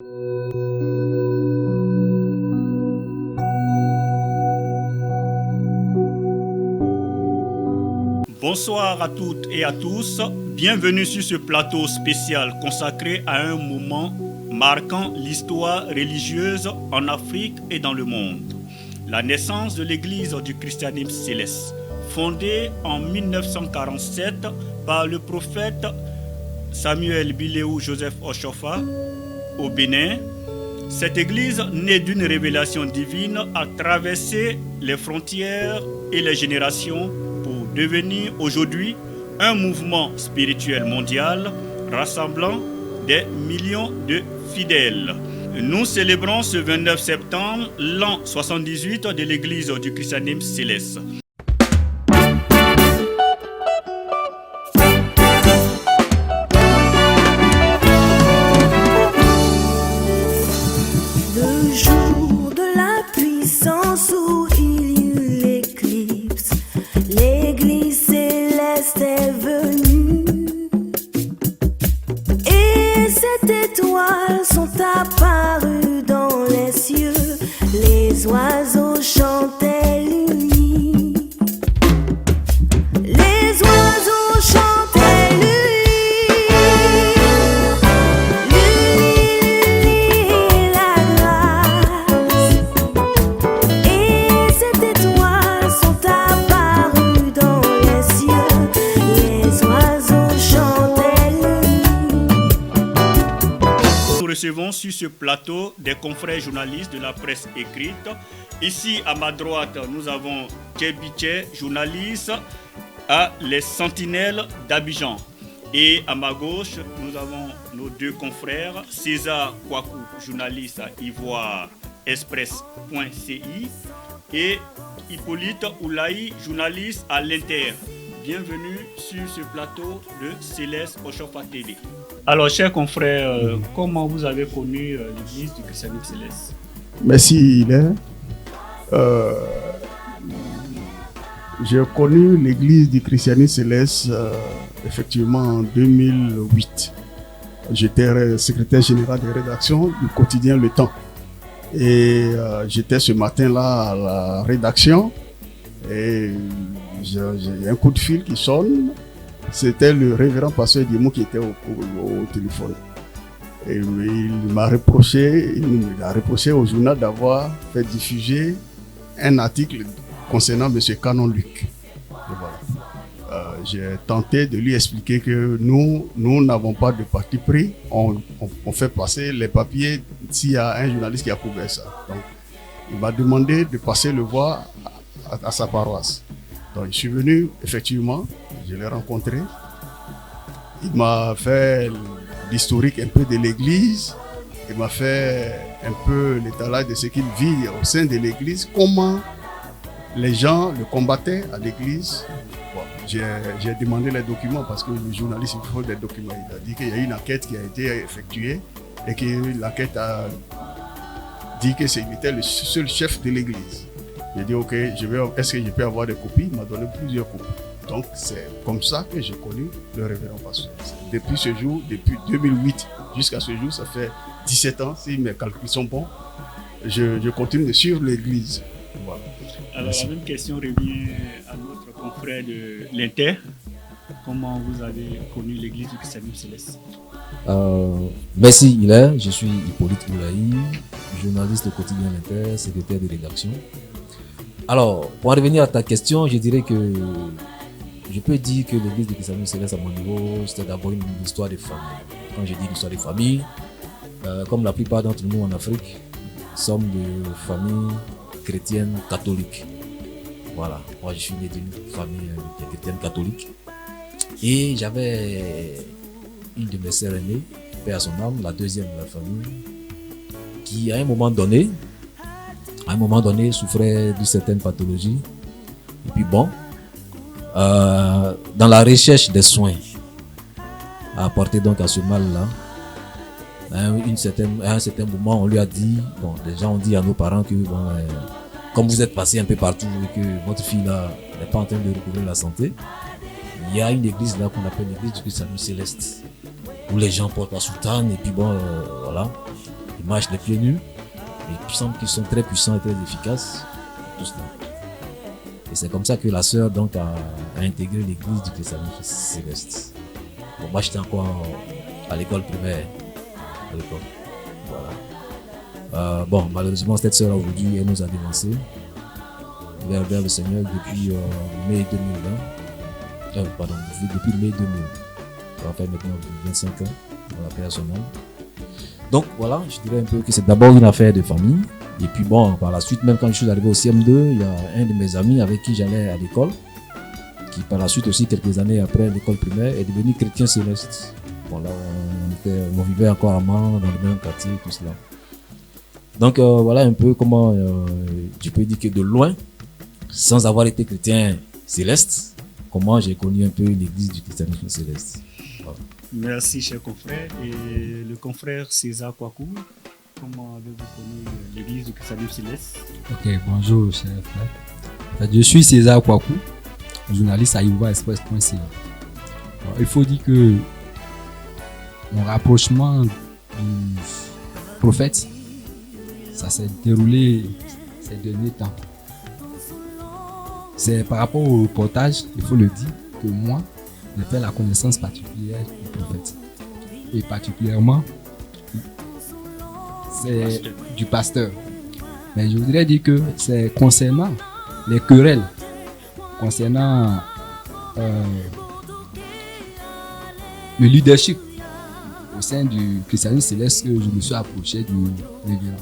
Bonsoir à toutes et à tous, bienvenue sur ce plateau spécial consacré à un moment marquant l'histoire religieuse en Afrique et dans le monde. La naissance de l'Église du christianisme céleste, fondée en 1947 par le prophète Samuel Biléou Joseph Oshofa au Bénin. Cette Église, née d'une révélation divine, a traversé les frontières et les générations pour devenir aujourd'hui un mouvement spirituel mondial rassemblant des millions de fidèles. Nous célébrons ce 29 septembre l'an 78 de l'Église du christianisme céleste. Le jour de la puissance où il y eut l'éclipse, l'Église céleste est venue. Et sept étoiles sont apparues dans les cieux, les oiseaux chantaient l'unie. Les oiseaux chantaient l'unie, l'unie, la grâce. Et sept étoiles sont apparues dans les cieux, les oiseaux chantaient l'unie. Nous recevons sur ce plateau des confrères journalistes de la presse écrite. Ici, à ma droite, nous avons Djebiche, journaliste à Les Sentinelles d'Abidjan. Et à ma gauche, nous avons nos deux confrères, César Kouakou, journaliste à Ivoire Express.ci et Hippolyte Oulaï, journaliste à l'Inter. Bienvenue sur ce plateau de Céleste Oshofa TV. Alors, chers confrères, comment vous avez connu l'Église du christianisme céleste? Merci, Hilaire. J'ai connu l'église du christianisme céleste effectivement en 2008. J'étais secrétaire général de rédaction du quotidien Le Temps. Et j'étais ce matin-là à la rédaction et j'ai un coup de fil qui sonne. C'était le révérend pasteur Diemou qui était au téléphone. Et il m'a reproché au journal d'avoir fait diffuser un article concernant M. Canon Luc. Voilà. J'ai tenté de lui expliquer que nous n'avons pas de parti pris. On fait passer les papiers s'il y a un journaliste qui a couvert ça. Donc, il m'a demandé de passer le voir à sa paroisse. Donc, je suis venu, effectivement, je l'ai rencontré. Il m'a fait l'historique un peu de l'église. Il m'a fait un peu l'étalage de ce qu'il vit au sein de l'église, comment les gens le combattaient à l'église. Bon, j'ai demandé les documents parce que le journaliste, il faut des documents. Il a dit qu'il y a une enquête qui a été effectuée et que l'enquête a dit que c'était le seul chef de l'église. J'ai dit ok, est-ce que je peux avoir des copies? Il m'a donné plusieurs copies. Donc c'est comme ça que j'ai connu le révérend pasteur. Depuis ce jour, depuis 2008 jusqu'à ce jour, ça fait 17 ans, si mes calculs sont bons, je continue de suivre l'église. Voilà. Alors Merci. la même question revient à notre confrère de l'Inter. Comment vous avez connu l'église du christianisme céleste? Merci Hilaire, je suis Hippolyte Oulaï, journaliste au quotidien l'Inter, secrétaire de rédaction. Alors, pour en revenir à ta question, je dirais que je peux dire que l'église du christianisme céleste à mon niveau, c'était d'abord une histoire de famille. Quand je dis une histoire de famille, comme la plupart d'entre nous en Afrique, sommes de familles chrétiennes catholiques. Voilà, moi je suis né d'une famille chrétienne catholique. Et j'avais une de mes sœurs aînées, paix à son âme, la deuxième de la famille, qui à un moment donné souffrait d'une certaine pathologie. Et puis bon, dans la recherche des soins à apporter donc à ce mal-là, à un certain moment, on lui a dit, bon, les gens ont dit à nos parents que bon, comme vous êtes passé un peu partout et que votre fille là n'est pas en train de recouvrer la santé, il y a une église là qu'on appelle l'église du christianisme céleste, où les gens portent la soutane et puis bon, voilà. marchent les pieds nus. Il semble qu'ils sont très puissants et très efficaces. Tout cela. Et c'est comme ça que la sœur donc a intégré l'église du christianisme céleste. Bon, moi j'étais encore à l'école primaire. À l'époque. Voilà. Bon, malheureusement cette sœur aujourd'hui elle nous a dévancé vers le Seigneur depuis mai 2020. Pardon, depuis mai 2000. Ça va faire maintenant 25 ans dans la personnelle. Donc voilà, je dirais un peu que c'est d'abord une affaire de famille. Et puis bon, par la suite, même quand je suis arrivé au CM2, il y a un de mes amis avec qui j'allais à l'école, qui par la suite aussi, quelques années après l'école primaire, est devenu chrétien céleste. Bon là, on vivait encore à Mans, dans le même quartier, tout cela. Donc voilà un peu comment je peux dire que de loin, sans avoir été chrétien céleste, comment j'ai connu un peu l'église du christianisme céleste. Voilà. Merci, cher confrère. Et le confrère César Kouakou, comment avez-vous connu l'église du christianisme céleste? Ok, bonjour, cher frère. Je suis César Kouakou, journaliste à YovaExpress.ca. Il faut dire que mon rapprochement du prophète, ça s'est déroulé ces derniers temps. C'est par rapport au reportage, il faut le dire, que moi, j'ai fait la connaissance particulière du prophète. Et particulièrement, c'est du pasteur. Mais je voudrais dire que c'est concernant les querelles, concernant le leadership au sein du christianisme céleste que je me suis approché du révérend.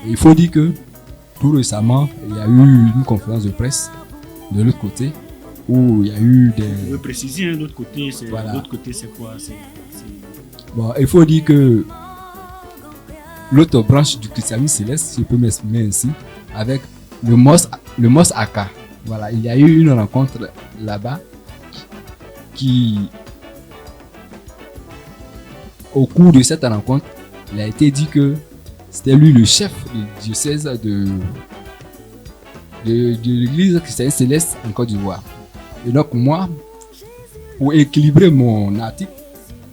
Et il faut dire que tout récemment, il y a eu une conférence de presse de l'autre côté où il y a eu des... Vous pouvez préciser, l'autre côté, c'est voilà. L'autre côté, c'est quoi? Bon, il faut dire que l'autre branche du christianisme céleste, si je peux m'exprimer ainsi, avec le Mos Aka. Voilà, il y a eu une rencontre là-bas qui, au cours de cette rencontre, il a été dit que c'était lui le chef du diocèse de l'église chrétienne céleste en Côte d'Ivoire. Et donc moi, pour équilibrer mon article,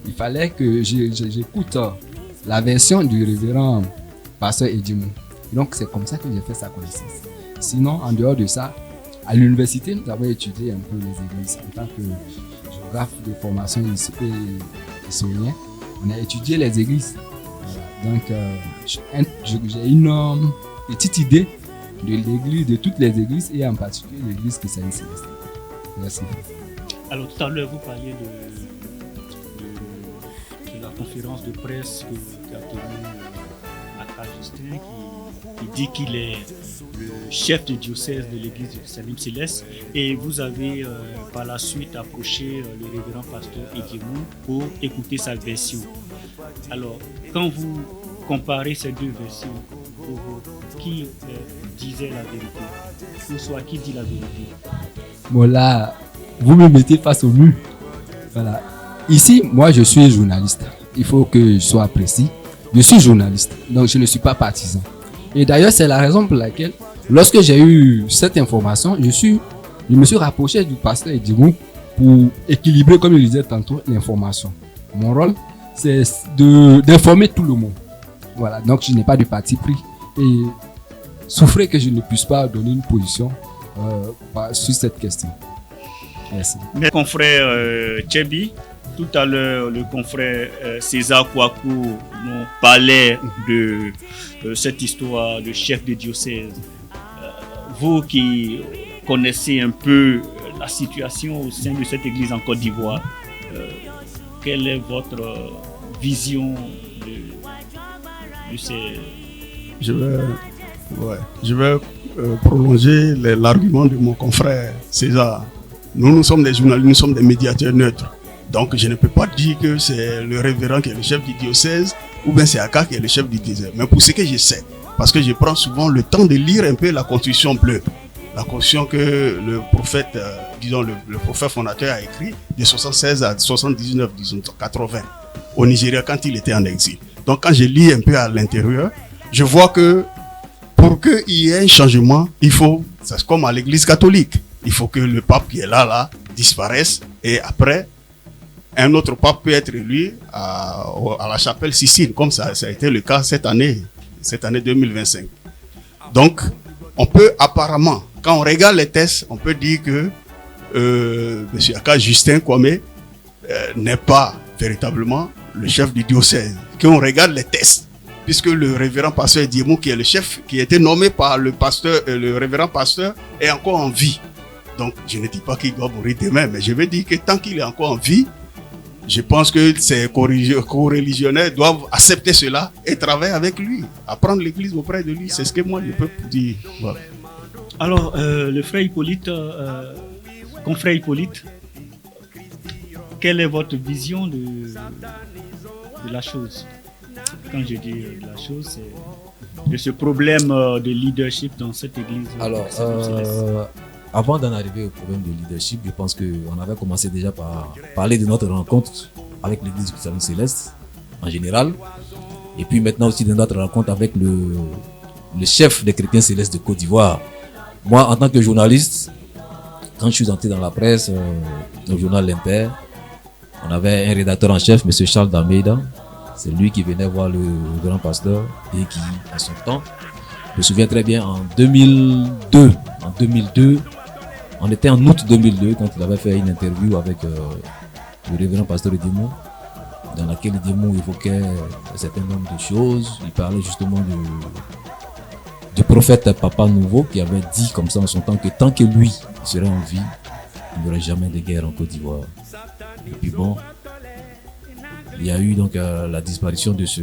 il fallait que j'écoute la version du révérend pasteur Edimou. Donc c'est comme ça que j'ai fait sa connaissance. Sinon, en dehors de ça, à l'université, nous avons étudié un peu les églises. En tant que géographe de formation historien, on a étudié les églises. Voilà. Donc j'ai une petite idée de l'église, de toutes les églises et en particulier l'église chrétienne céleste. Merci. Alors tout à l'heure, vous parliez de la conférence de presse qu'a tenue Aka Justin, qui dit qu'il est le chef de diocèse de l'église du christianisme céleste, et vous avez par la suite approché le révérend pasteur Edimou pour écouter sa version. Alors, quand vous comparez ces deux versions, qui disait la vérité, ou soit qui dit la vérité? Bon là, vous me mettez face au mur. Voilà. Ici, moi je suis journaliste. Il faut que je sois précis. Je suis journaliste, donc je ne suis pas partisan. Et d'ailleurs, c'est la raison pour laquelle, lorsque j'ai eu cette information, je me suis rapproché du pasteur Edimou pour équilibrer, comme je le disais tantôt, l'information. Mon rôle, c'est d'informer tout le monde. Voilà, donc je n'ai pas de parti pris. Et souffrez que je ne puisse pas donner une position sur cette question. Merci. Mes confrères Tchebi, tout à l'heure, le confrère César Kouakou nous parlait de cette histoire de chef de diocèse. Vous qui connaissez un peu la situation au sein de cette église en Côte d'Ivoire, quelle est votre vision de ces... Je vais prolonger l'argument de mon confrère César. Nous sommes des journalistes, nous sommes des médiateurs neutres. Donc je ne peux pas dire que c'est le révérend qui est le chef du diocèse ou bien c'est Aka qui est le chef du diocèse. Mais pour ce que je sais, parce que je prends souvent le temps de lire un peu la Constitution bleue, la Constitution que le prophète, le prophète fondateur a écrit de 76 à 79, 80 au Nigeria quand il était en exil. Donc quand je lis un peu à l'intérieur, je vois que pour qu'il y ait un changement, il faut, c'est comme à l'église catholique, il faut que le pape qui est là disparaisse et après, un autre pape peut être élu à la chapelle Sicile, comme ça a été le cas cette année 2025. Donc, on peut apparemment, quand on regarde les tests, on peut dire que M. Aka Justin Kwame n'est pas véritablement le chef du diocèse. Quand on regarde les tests, puisque le révérend pasteur Diemou, qui est le chef, qui a été nommé par le révérend pasteur, est encore en vie. Donc, je ne dis pas qu'il doit mourir demain, mais je veux dire que tant qu'il est encore en vie, je pense que ses co-religionnaires doivent accepter cela et travailler avec lui, apprendre l'église auprès de lui. C'est ce que moi je peux dire. Voilà. Alors, le frère Hippolyte, confrère Hippolyte, quelle est votre vision de la chose? Quand je dis de la chose, c'est de ce problème de leadership dans cette église. Alors, avant d'en arriver au problème de leadership, je pense qu'on avait commencé déjà par parler de notre rencontre avec l'église du Christianisme Céleste en général. Et puis maintenant aussi de notre rencontre avec le chef des chrétiens célestes de Côte d'Ivoire. Moi, en tant que journaliste, quand je suis entré dans la presse, au journal L'Inter, on avait un rédacteur en chef, M. Charles D'Almeida. C'est lui qui venait voir le grand pasteur et qui, à son temps, je me souviens très bien, en 2002, on était en août 2002 quand il avait fait une interview avec le révérend pasteur Diemou, dans laquelle Diemou évoquait un certain nombre de choses. Il parlait justement du prophète Papa Nouveau qui avait dit comme ça en son temps que tant que lui serait en vie, il n'y aurait jamais de guerre en Côte d'Ivoire. Et puis bon, il y a eu donc la disparition de ce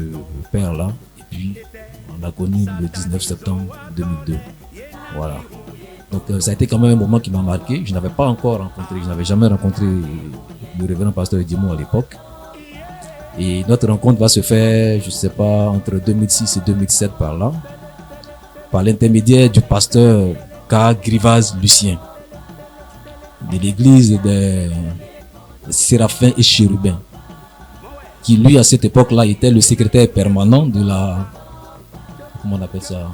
père-là, et puis on l'a connu le 19 septembre 2002. Voilà. Donc ça a été quand même un moment qui m'a marqué. Je n'avais jamais rencontré le révérend pasteur Diemou à l'époque. Et notre rencontre va se faire, je ne sais pas, entre 2006 et 2007 par là, par l'intermédiaire du pasteur K. Grivaz Lucien, de l'église des Séraphins et Chérubins, qui lui à cette époque-là était le secrétaire permanent de la... Comment on appelle ça?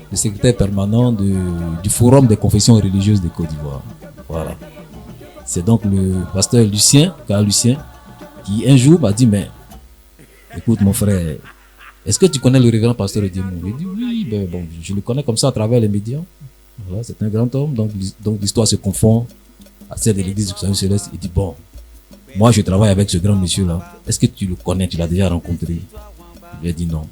Le secrétaire permanent du Forum des confessions religieuses de Côte d'Ivoire. Voilà. C'est donc le pasteur Lucien, K. Lucien, qui un jour m'a dit, mais écoute mon frère, est-ce que tu connais le révérend pasteur Diemou? Il dit oui, ben bon, je le connais comme ça à travers les médias. Voilà, c'est un grand homme, donc l'histoire se confond à celle de l'église du Christianisme Céleste. Il dit bon, moi je travaille avec ce grand monsieur là, est-ce que tu le connais, tu l'as déjà rencontré? Il lui a dit non.